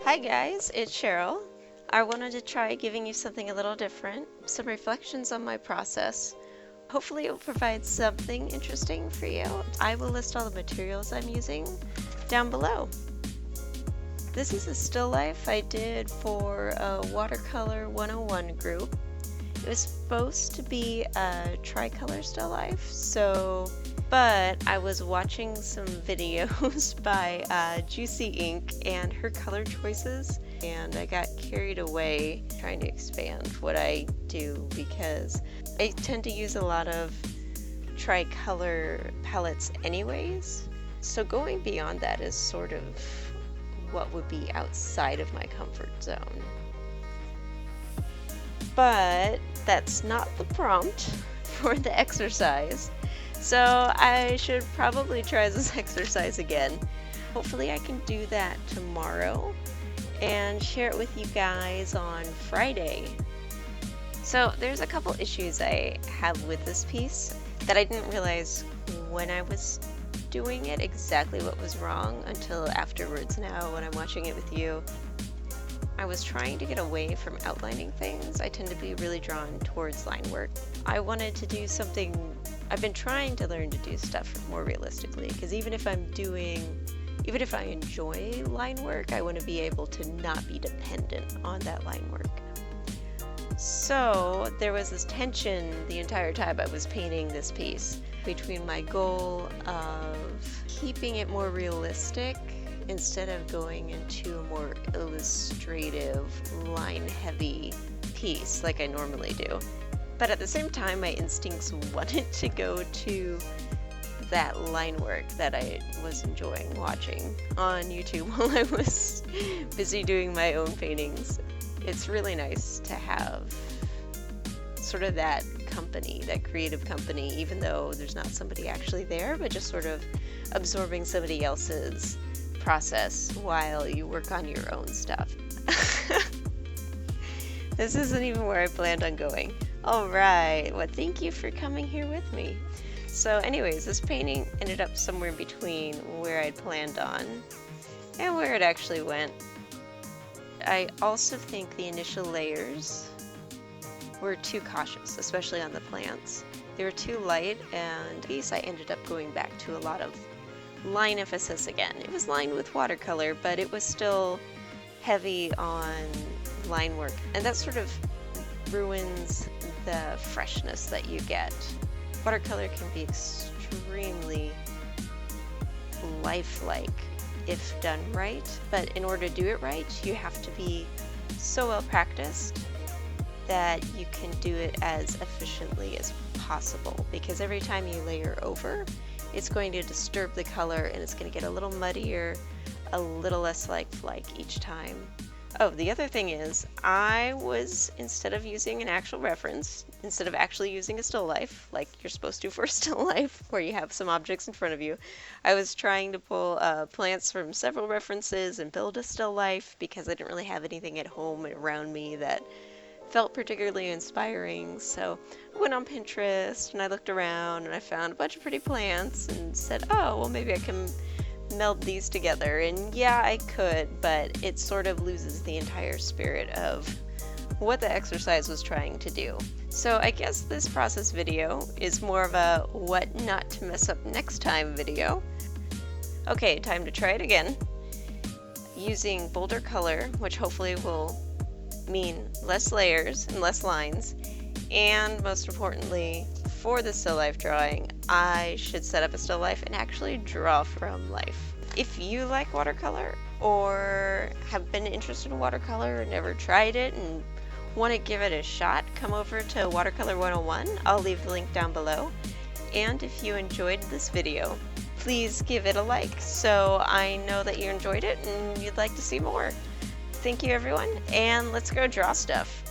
Hi guys, it's Cheryl. I wanted to try giving you something a little different, some reflections on my process. Hopefully it will provide something interesting for you. I will list all the materials I'm using down below. This is a still life I did for a Watercolor 101 group. It was supposed to be a tricolor still life, but I was watching some videos by Juicy Ink and her color choices, and I got carried away trying to expand what I do because I tend to use a lot of tricolor palettes anyways. So going beyond that is sort of what would be outside of my comfort zone. But that's not the prompt for the exercise. So I should probably try this exercise again. Hopefully I can do that tomorrow and share it with you guys on Friday. So there's a couple issues I have with this piece that I didn't realize when I was doing it exactly what was wrong until afterwards now when I'm watching it with you. I was trying to get away from outlining things. I tend to be really drawn towards line work. I wanted to do something, I've been trying to learn to do stuff more realistically, because even if I enjoy line work, I want to be able to not be dependent on that line work. So there was this tension the entire time I was painting this piece between my goal of keeping it more realistic instead of going into a more illustrative, line-heavy piece like I normally do. But at the same time, my instincts wanted to go to that line work that I was enjoying watching on YouTube while I was busy doing my own paintings. It's really nice to have sort of that company, that creative company, even though there's not somebody actually there, but just sort of absorbing somebody else's process while you work on your own stuff. This isn't even where I planned on going. Alright, well thank you for coming here with me. So anyways, this painting ended up somewhere in between where I'd planned on and where it actually went. I also think the initial layers were too cautious, especially on the plants. They were too light, and I ended up going back to a lot of line emphasis again. It was lined with watercolor, but it was still heavy on line work, and that sort of ruins the freshness that you get. Watercolor can be extremely lifelike if done right, but in order to do it right, you have to be so well practiced that you can do it as efficiently as possible, because every time you layer over, it's going to disturb the color and it's going to get a little muddier, a little less like each time. Oh, the other thing is, I was, instead of using an actual reference, instead of actually using a still life, like you're supposed to for a still life, where you have some objects in front of you, I was trying to pull plants from several references and build a still life because I didn't really have anything at home and around me that felt particularly inspiring. So I went on Pinterest and I looked around and I found a bunch of pretty plants and said, oh, well maybe I can meld these together. And yeah, I could, but it sort of loses the entire spirit of what the exercise was trying to do. So I guess this process video is more of a what not to mess up next time video. Okay, time to try it again. Using bolder color, which hopefully will mean less layers and less lines, and most importantly, for the still life drawing, I should set up a still life and actually draw from life. If you like watercolor or have been interested in watercolor or never tried it and want to give it a shot, come over to Watercolor 101. I'll leave the link down below. And if you enjoyed this video, please give it a like so I know that you enjoyed it and you'd like to see more. Thank you everyone, and let's go draw stuff.